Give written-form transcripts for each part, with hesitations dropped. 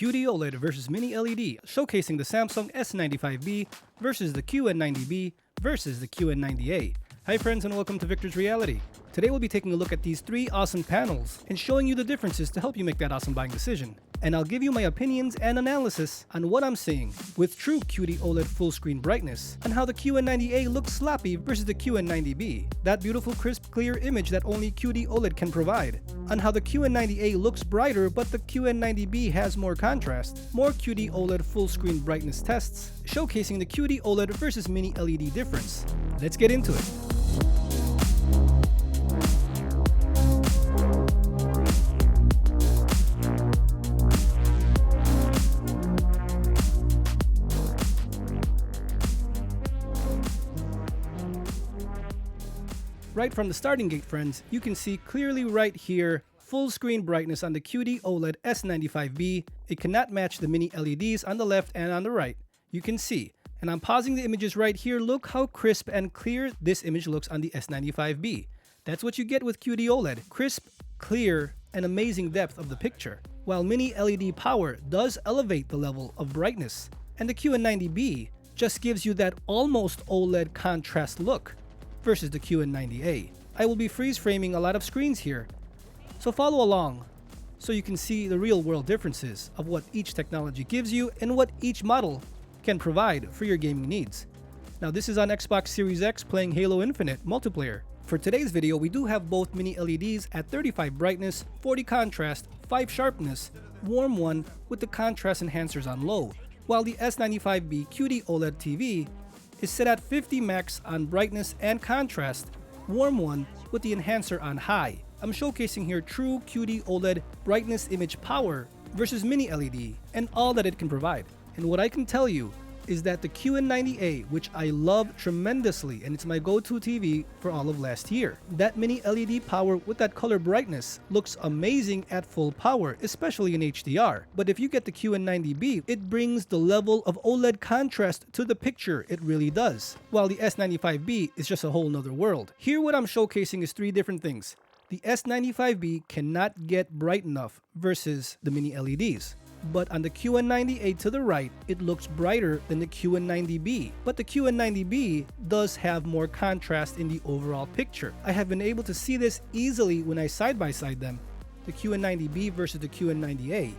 QD-OLED versus Mini LED, showcasing the Samsung S95B versus the QN90B versus the QN90A. Hi friends and welcome to Viktors Reality. Today we'll be taking a look at these three awesome panels and showing you the differences to help you make that awesome buying decision. And I'll give you my opinions and analysis on what I'm seeing with true QD-OLED full screen brightness and how the QN90A looks sloppy versus the QN90B, that beautiful crisp clear image that only QD-OLED can provide, and how the QN90A looks brighter but the QN90B has more contrast, more QD-OLED full screen brightness tests, showcasing the QD-OLED versus Mini LED difference. Let's get into it. Right from the starting gate, friends, you can see clearly right here full screen brightness on the QD-OLED S95B. It cannot match the Mini LEDs on the left and on the right. You can see, and I'm pausing the images right here. Look how crisp and clear this image looks on the S95B. That's what you get with QD-OLED, crisp, clear, and amazing depth of the picture. While Mini LED power does elevate the level of brightness, and the QN90B just gives you that almost OLED contrast look versus the QN90A. I will be freeze framing a lot of screens here, so follow along so you can see the real world differences of what each technology gives you and what each model can provide for your gaming needs. Now this is on Xbox Series X playing Halo Infinite multiplayer. For today's video, we do have both Mini LEDs at 35 brightness, 40 contrast, 5 sharpness, warm one with the contrast enhancers on low, while the S95B QD-OLED TV is set at 50 max on brightness and contrast, warm one with the enhancer on high. I'm showcasing here true QD-OLED brightness image power versus Mini LED and all that it can provide. And what I can tell you is that the QN90A, which I love tremendously, and it's my go-to TV for all of last year, that Mini LED power with that color brightness looks amazing at full power, especially in HDR. But if you get the QN90B, it brings the level of OLED contrast to the picture. It really does. While the S95B is just a whole nother world. Here what I'm showcasing is three different things. The S95B cannot get bright enough versus the Mini LEDs. But on the QN90A to the right, it looks brighter than the QN90B. But the QN90B does have more contrast in the overall picture. I have been able to see this easily when I side-by-side them, the QN90B versus the QN90A.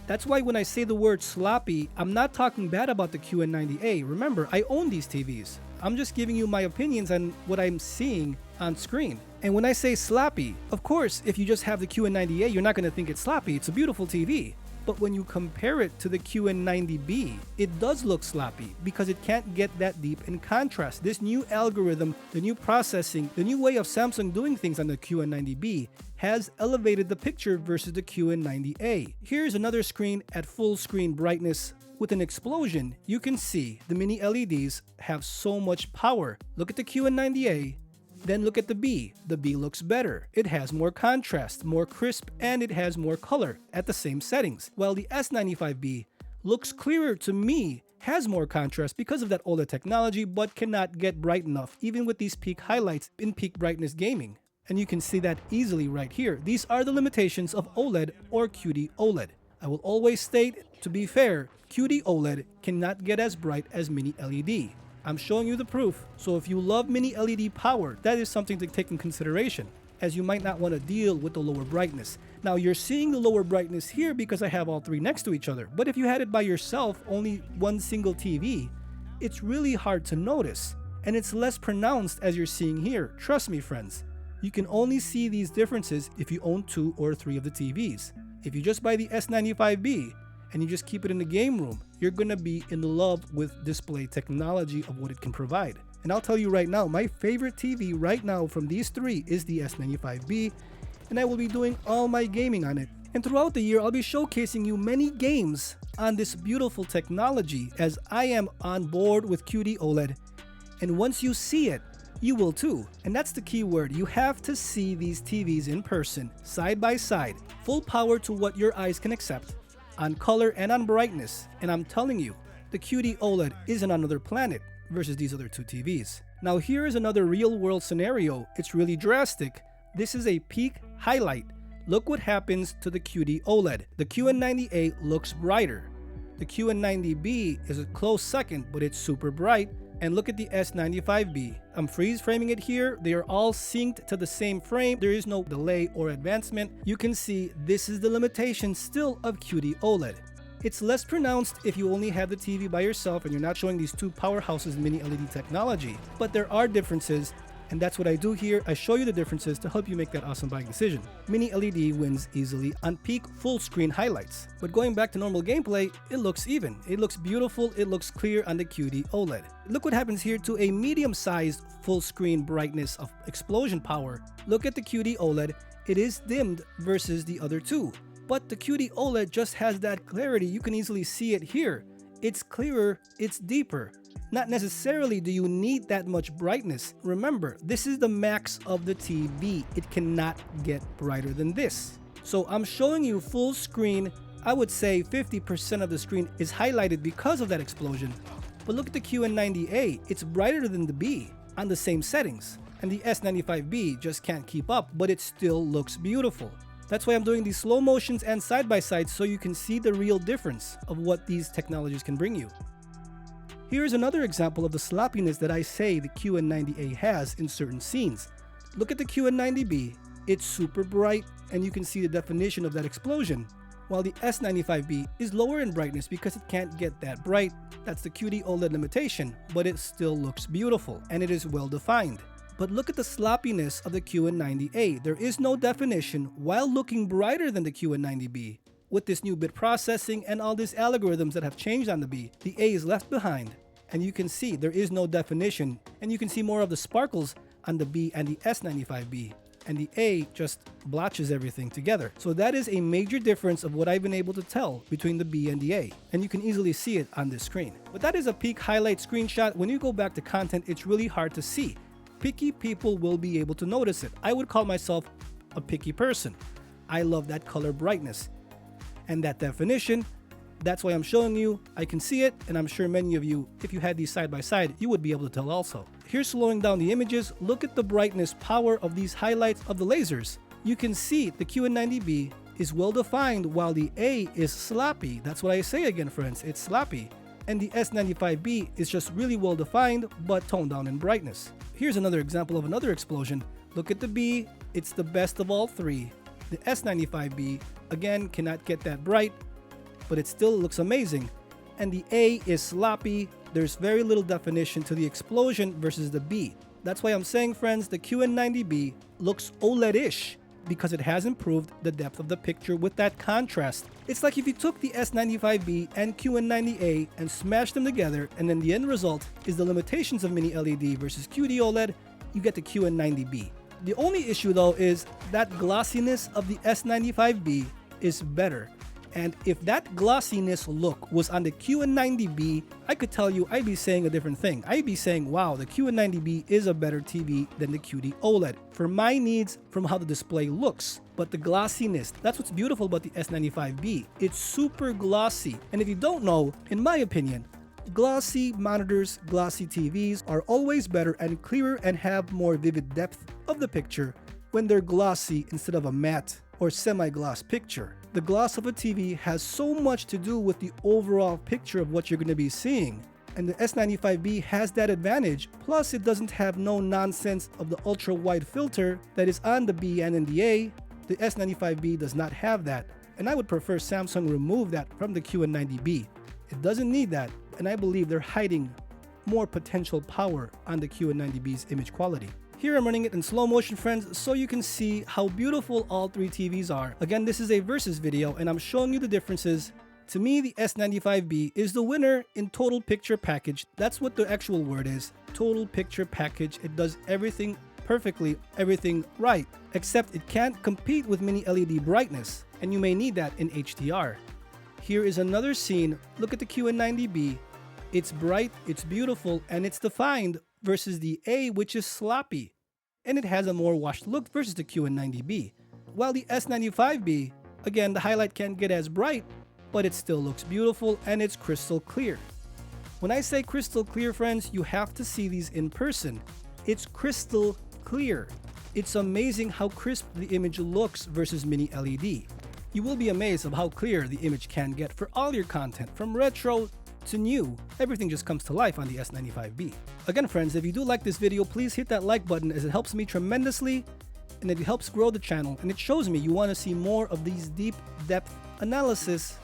That's why when I say the word sloppy, I'm not talking bad about the QN90A. Remember, I own these TVs. I'm just giving you my opinions on what I'm seeing on screen. And when I say sloppy, of course, if you just have the QN90A, you're not going to think it's sloppy. It's a beautiful TV. But when you compare it to the QN90B, it does look sloppy because it can't get that deep in contrast. This new algorithm, the new processing, the new way of Samsung doing things on the QN90B has elevated the picture versus the QN90A. Here's another screen at full screen brightness with an explosion. You can see the Mini LEDs have so much power. Look at the QN90A. Then look at the B. The B looks better. It has more contrast, more crisp, and it has more color at the same settings. While the S95B looks clearer to me, has more contrast because of that OLED technology, but cannot get bright enough, even with these peak highlights in peak brightness gaming. And you can see that easily right here. These are the limitations of OLED or QD-OLED. I will always state, to be fair, QD-OLED cannot get as bright as Mini LED. I'm showing you the proof, so if you love Mini LED power, that is something to take in consideration, as you might not want to deal with the lower brightness. Now you're seeing the lower brightness here because I have all three next to each other, but if you had it by yourself, only one single TV, it's really hard to notice, and it's less pronounced as you're seeing here. Trust me friends, you can only see these differences if you own 2 or 3 of the TVs. If you just buy the S95B, and you just keep it in the game room, you're gonna be in love with display technology of what it can provide. And I'll tell you right now, my favorite TV right now from these three is the S95B, and I will be doing all my gaming on it. And throughout the year, I'll be showcasing you many games on this beautiful technology as I am on board with QD-OLED. And once you see it, you will too. And that's the key word. You have to see these TVs in person, side by side, full power to what your eyes can accept, on color and on brightness, and I'm telling you, the QD-OLED isn't on another planet versus these other two TVs. Now here is another real world scenario. It's really drastic. This is a peak highlight Look what happens to the QD-OLED. The QN90A looks brighter. The QN90B is a close second, but it's super bright. And look at the S95B. I'm freeze framing it here. They are all synced to the same frame. There is no delay or advancement. You can see this is the limitation still of QD-OLED. It's less pronounced if you only have the TV by yourself and you're not showing these two powerhouses in Mini LED technology. But there are differences, and that's what I do here. I show you the differences to help you make that awesome buying decision. Mini LED wins easily on peak full screen highlights. But going back to normal gameplay, it looks even. It looks beautiful. It looks clear on the QD-OLED. Look what happens here to a medium-sized full screen brightness of explosion power. Look at the QD-OLED. It is dimmed versus the other two. But the QD-OLED just has that clarity. You can easily see it here. It's clearer, it's deeper. Not necessarily do you need that much brightness. Remember, this is the max of the TV. It cannot get brighter than this. So I'm showing you full screen. I would say 50% of the screen is highlighted because of that explosion. But look at the QN90A. It's brighter than the B on the same settings. And the S95B just can't keep up, but it still looks beautiful. That's why I'm doing these slow motions and side-by-sides so you can see the real difference of what these technologies can bring you. Here's another example of the sloppiness that I say the QN90A has in certain scenes. Look at the QN90B. It's super bright and you can see the definition of that explosion, while the S95B is lower in brightness because it can't get that bright. That's the QD-OLED limitation, but it still looks beautiful and it is well defined. But look at the sloppiness of the QN90A. There is no definition while looking brighter than the QN90B. With this new bit processing and all these algorithms that have changed on the B, the A is left behind. And you can see there is no definition, and you can see more of the sparkles on the B and the S95B. And the A just blotches everything together. So that is a major difference of what I've been able to tell between the B and the A. And you can easily see it on this screen. But that is a peak highlight screenshot. When you go back to content, it's really hard to see. Picky people will be able to notice it. I would call myself a picky person. I love that color brightness and that definition. That's why I'm showing you. I can see it, and I'm sure many of you, if you had these side by side, you would be able to tell also. Here's slowing down the images. Look at the brightness power of these highlights of the lasers. You can see the QN90B is well defined while the A is sloppy. That's what I say again, friends. It's sloppy. And the S95B is just really well defined but toned down in brightness. Here's another example of another explosion. Look at the B. It's the best of all three. The S95B, again, cannot get that bright, but it still looks amazing. And the A is sloppy. There's very little definition to the explosion versus the B. That's why I'm saying, friends, the QN90B looks OLED-ish because it has improved the depth of the picture with that contrast. It's like if you took the S95B and QN90A and smashed them together, and then the end result is the limitations of Mini LED versus QD-OLED, you get the QN90B. The only issue though is that glossiness of the S95B is better. And if that glossiness look was on the QN90B, I could tell you I'd be saying a different thing. I'd be saying, wow, the QN90B is a better TV than the QD-OLED for my needs from how the display looks. But the glossiness, that's what's beautiful about the S95B. It's super glossy. And if you don't know, in my opinion, glossy monitors, glossy TVs are always better and clearer and have more vivid depth of the picture when they're glossy instead of a matte or semi-gloss picture. The gloss of a TV has so much to do with the overall picture of what you're going to be seeing. And the S95B has that advantage. Plus, it doesn't have no nonsense of the ultra-wide filter that is on the B and in the A. The S95B does not have that. And I would prefer Samsung remove that from the QN90B. It doesn't need that. And I believe they're hiding more potential power on the QN90B's image quality. Here I'm running it in slow motion, friends, so you can see how beautiful all three TVs are. Again, this is a versus video and I'm showing you the differences. To me, the S95B is the winner in total picture package. That's what the actual word is. Total picture package. It does everything perfectly, everything right, except it can't compete with Mini LED brightness, and you may need that in HDR. Here is another scene. Look at the QN90B. It's bright, it's beautiful, and it's defined versus the A, which is sloppy. And it has a more washed look versus the QN90B. While the S95B, again, the highlight can't get as bright, but it still looks beautiful and it's crystal clear. When I say crystal clear, friends, you have to see these in person. It's crystal clear. It's amazing how crisp the image looks versus Mini LED. You will be amazed of how clear the image can get for all your content, from retro to new. Everything just comes to life on the S95B. Again friends, if you do like this video, please hit that like button as it helps me tremendously and it helps grow the channel, and it shows me you want to see more of these deep depth analysis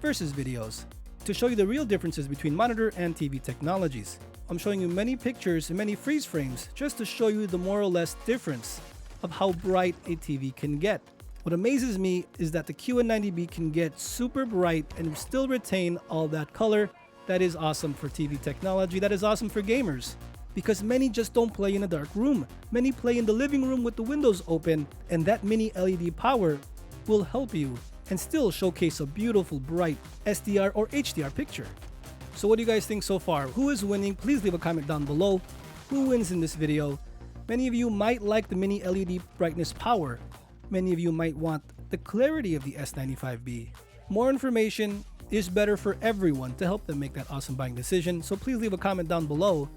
versus videos to show you the real differences between monitor and TV technologies. I'm showing you many pictures and many freeze frames just to show you the more or less difference of how bright a TV can get. What amazes me is that the QN90B can get super bright and still retain all that color. That is awesome for TV technology. That is awesome for gamers, because many just don't play in a dark room. Many play in the living room with the windows open, and that Mini LED power will help you and still showcase a beautiful, bright SDR or HDR picture. So what do you guys think so far? Who is winning? Please leave a comment down below. Who wins in this video? Many of you might like the Mini LED brightness power. Many of you might want the clarity of the S95B. More information is better for everyone to help them make that awesome buying decision. So please leave a comment down below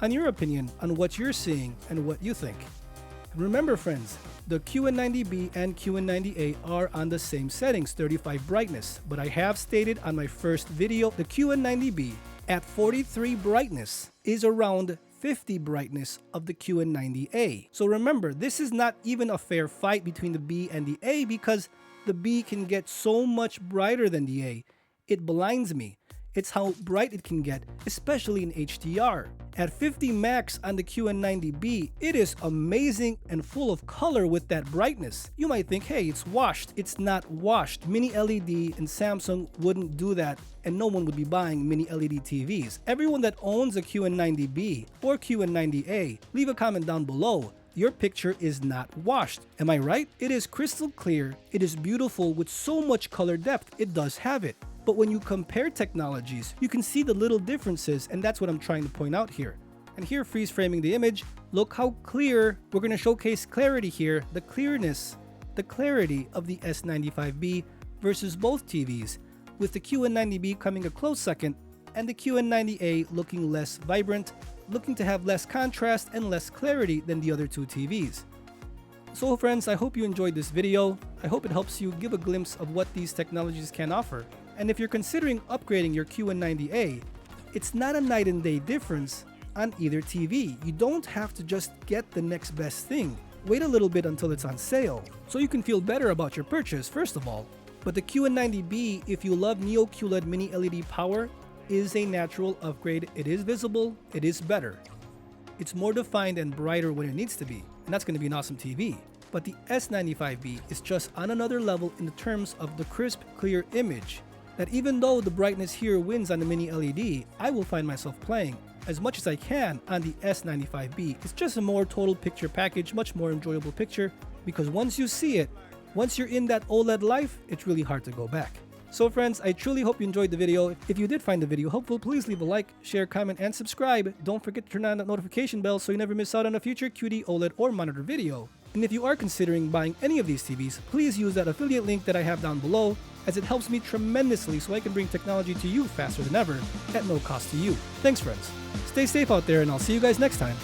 on your opinion on what you're seeing and what you think. And remember friends, the QN90B and QN90A are on the same settings, 35 brightness, but I have stated on my first video, the QN90B at 43 brightness is around 50 brightness of the QN90A. So remember, this is not even a fair fight between the B and the A, because the B can get so much brighter than the A. It blinds me. It's how bright it can get, especially in HDR. At 50 max on the QN90B, it is amazing and full of color with that brightness. You might think, hey, it's washed. It's not washed. Mini LED and Samsung wouldn't do that, and no one would be buying Mini LED TVs. Everyone that owns a QN90B or QN90A, leave a comment down below. Your picture is not washed. Am I right? It is crystal clear. It is beautiful with so much color depth. It does have it. But when you compare technologies, you can see the little differences, and that's what I'm trying to point out here. And here, freeze framing the image, look how clear. We're going to showcase clarity here, the clearness, the clarity of the S95B versus both TVs, with the QN90B coming a close second and the QN90A looking less vibrant, looking to have less contrast and less clarity than the other two TVs. So friends, I hope you enjoyed this video. I hope it helps you give a glimpse of what these technologies can offer. And if you're considering upgrading your QN90A, it's not a night and day difference on either TV. You don't have to just get the next best thing. Wait a little bit until it's on sale, so you can feel better about your purchase first of all. But the QN90B, if you love Neo QLED Mini LED power, is a natural upgrade. It is visible, it is better. It's more defined and brighter when it needs to be, and that's going to be an awesome TV. But the S95B is just on another level in the terms of the crisp, clear image, that even though the brightness here wins on the Mini LED, I will find myself playing as much as I can on the S95B. It's just a more total picture package, much more enjoyable picture, because once you see it, once you're in that OLED life, it's really hard to go back. So friends, I truly hope you enjoyed the video. If you did find the video helpful, please leave a like, share, comment, and subscribe. Don't forget to turn on that notification bell so you never miss out on a future QD-OLED or monitor video. And if you are considering buying any of these TVs, please use that affiliate link that I have down below, as it helps me tremendously so I can bring technology to you faster than ever at no cost to you. Thanks friends. Stay safe out there, and I'll see you guys next time.